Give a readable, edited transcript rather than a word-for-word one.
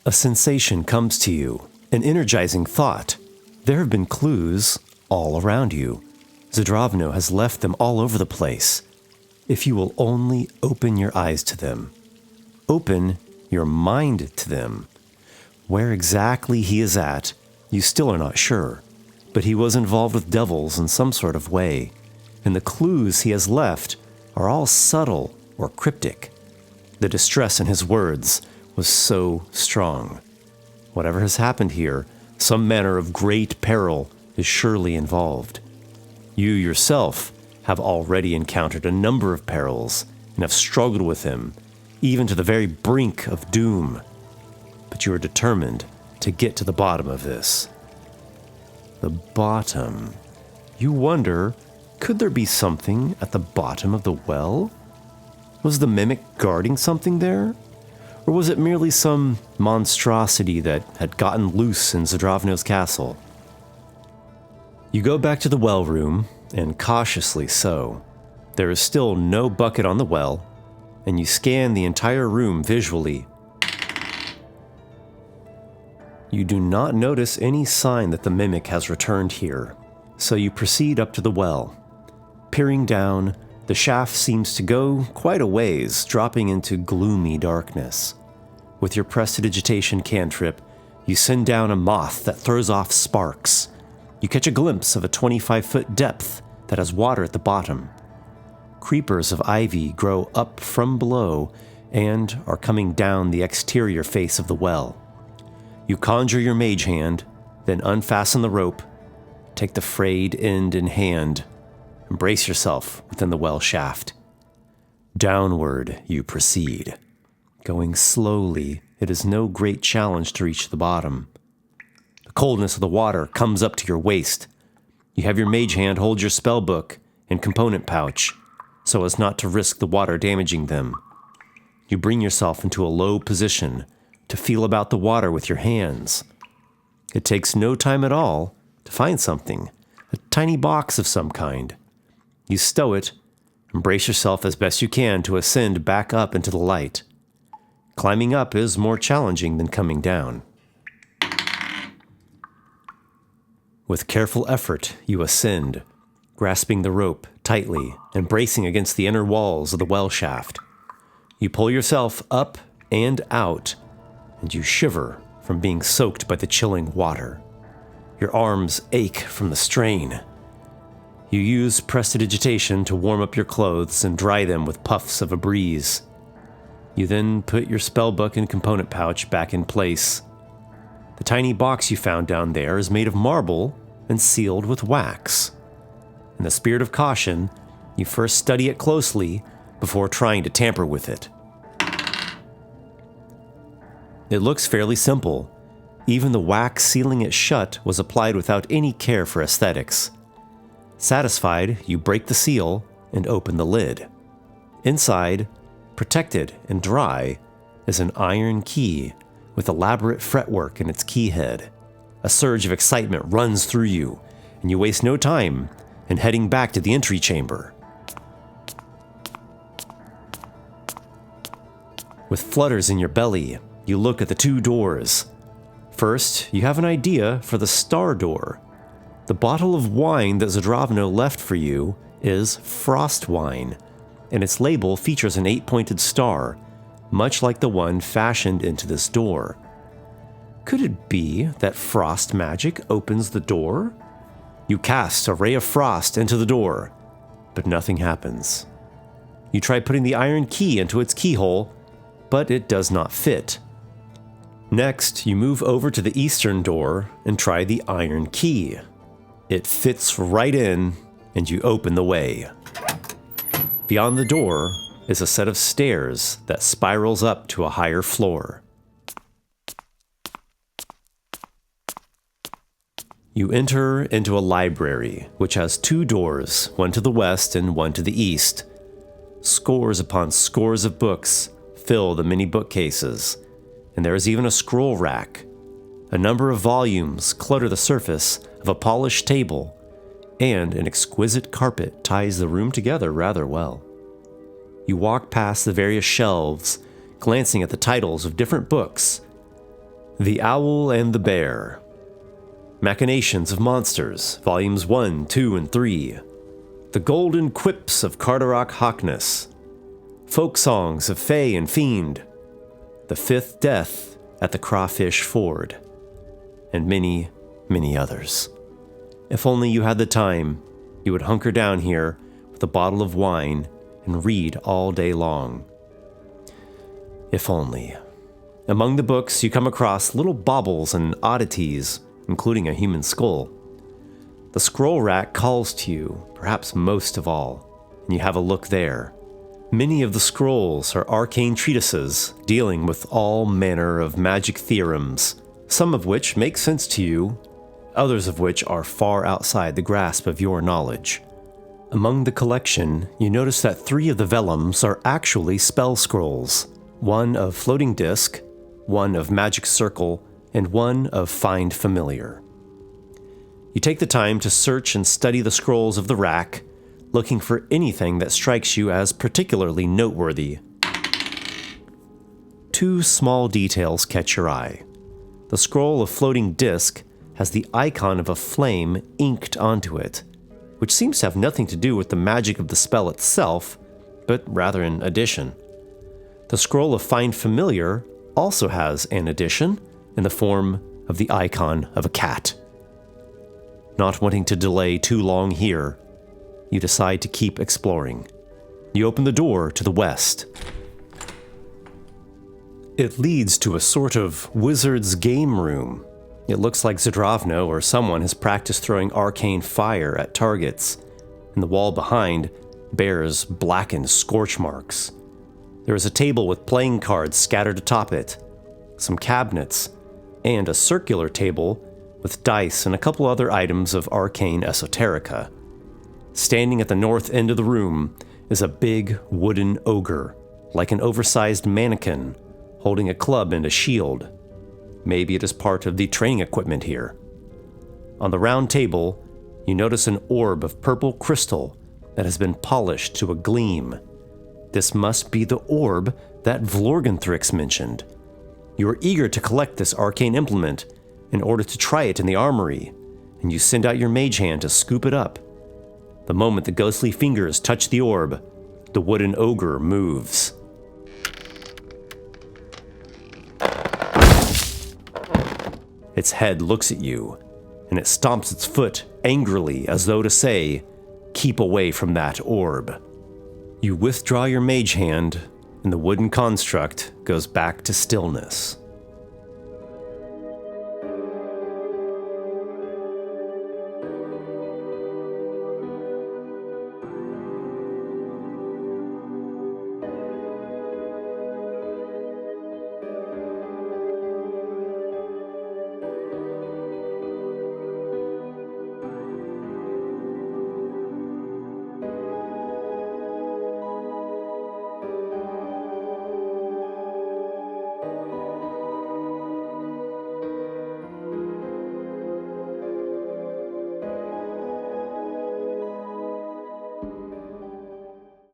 A sensation comes to you, an energizing thought. There have been clues all around you. Zdravno has left them all over the place. If you will only open your eyes to them, open your mind to them. Where exactly he is at, you still are not sure, but he was involved with devils in some sort of way, and the clues he has left are all subtle or cryptic. The distress in his words was so strong. Whatever has happened here, some manner of great peril is surely involved. You yourself have already encountered a number of perils and have struggled with them, even to the very brink of doom. But you are determined to get to the bottom of this. The bottom. You wonder, could there be something at the bottom of the well? Was the mimic guarding something there? Or was it merely some monstrosity that had gotten loose in Zdravno's castle? You go back to the well room, and cautiously so. There is still no bucket on the well, and you scan the entire room visually. You do not notice any sign that the mimic has returned here, so you proceed up to the well. Peering down, the shaft seems to go quite a ways, dropping into gloomy darkness. With your prestidigitation cantrip, you send down a moth that throws off sparks. You catch a glimpse of a 25-foot depth that has water at the bottom. Creepers of ivy grow up from below and are coming down the exterior face of the well. You conjure your mage hand, then unfasten the rope, take the frayed end in hand, and brace yourself within the well shaft. Downward you proceed. Going slowly, it is no great challenge to reach the bottom. The coldness of the water comes up to your waist. You have your mage hand hold your spellbook and component pouch, so as not to risk the water damaging them. You bring yourself into a low position to feel about the water with your hands. It takes no time at all to find something, a tiny box of some kind. You stow it and brace yourself as best you can to ascend back up into the light. Climbing up is more challenging than coming down. With careful effort, you ascend, grasping the rope tightly and bracing against the inner walls of the well shaft. You pull yourself up and out, and you shiver from being soaked by the chilling water. Your arms ache from the strain. You use prestidigitation to warm up your clothes and dry them with puffs of a breeze. You then put your spellbook and component pouch back in place. The tiny box you found down there is made of marble and sealed with wax. In the spirit of caution, you first study it closely before trying to tamper with it. It looks fairly simple. Even the wax sealing it shut was applied without any care for aesthetics. Satisfied, you break the seal and open the lid. Inside, protected and dry, is an iron key with elaborate fretwork in its key head. A surge of excitement runs through you, and you waste no time in heading back to the entry chamber. With flutters in your belly, you look at the two doors. First, you have an idea for the star door. The bottle of wine that Zdravno left for you is frost wine, and its label features an 8-pointed star, much like the one fashioned into this door. Could it be that frost magic opens the door? You cast a ray of frost into the door, but nothing happens. You try putting the iron key into its keyhole, but it does not fit. Next, you move over to the eastern door and try the iron key. It fits right in, and you open the way. Beyond the door is a set of stairs that spirals up to a higher floor. You enter into a library, which has 2 doors, one to the west and one to the east. Scores upon scores of books fill the many bookcases, and there is even a scroll rack. A number of volumes clutter the surface of a polished table, and an exquisite carpet ties the room together rather well. You walk past the various shelves, glancing at the titles of different books. The Owl and the Bear, Machinations of Monsters, Volumes 1, 2, and 3. The Golden Quips of Carderock Hockness. Folk Songs of Fey and Fiend. The Fifth Death at the Crawfish Ford. And many, many others. If only you had the time, you would hunker down here with a bottle of wine and read all day long. If only. Among the books, you come across little baubles and oddities, including a human skull. The scroll rack calls to you, perhaps most of all, and you have a look there. Many of the scrolls are arcane treatises dealing with all manner of magic theorems, some of which make sense to you, others of which are far outside the grasp of your knowledge. Among the collection, you notice that 3 of the vellums are actually spell scrolls, one of Floating Disc, one of Magic Circle, and one of Find Familiar. You take the time to search and study the scrolls of the rack, looking for anything that strikes you as particularly noteworthy. 2 small details catch your eye. The scroll of Floating Disc has the icon of a flame inked onto it, which seems to have nothing to do with the magic of the spell itself, but rather an addition. The scroll of Find Familiar also has an addition in the form of the icon of a cat. Not wanting to delay too long here, you decide to keep exploring. You open the door to the west. It leads to a sort of wizard's game room. It looks like Zdravno or someone has practiced throwing arcane fire at targets, and the wall behind bears blackened scorch marks. There is a table with playing cards scattered atop it, some cabinets, and a circular table with dice and a couple other items of arcane esoterica. Standing at the north end of the room is a big wooden ogre, like an oversized mannequin, holding a club and a shield. Maybe it is part of the training equipment here. On the round table, you notice an orb of purple crystal that has been polished to a gleam. This must be the orb that Vlorganthrix mentioned. You are eager to collect this arcane implement in order to try it in the armory, and you send out your mage hand to scoop it up. The moment the ghostly fingers touch the orb, the wooden ogre moves. Its head looks at you, and it stomps its foot angrily as though to say, "Keep away from that orb." You withdraw your mage hand, and the wooden construct goes back to stillness.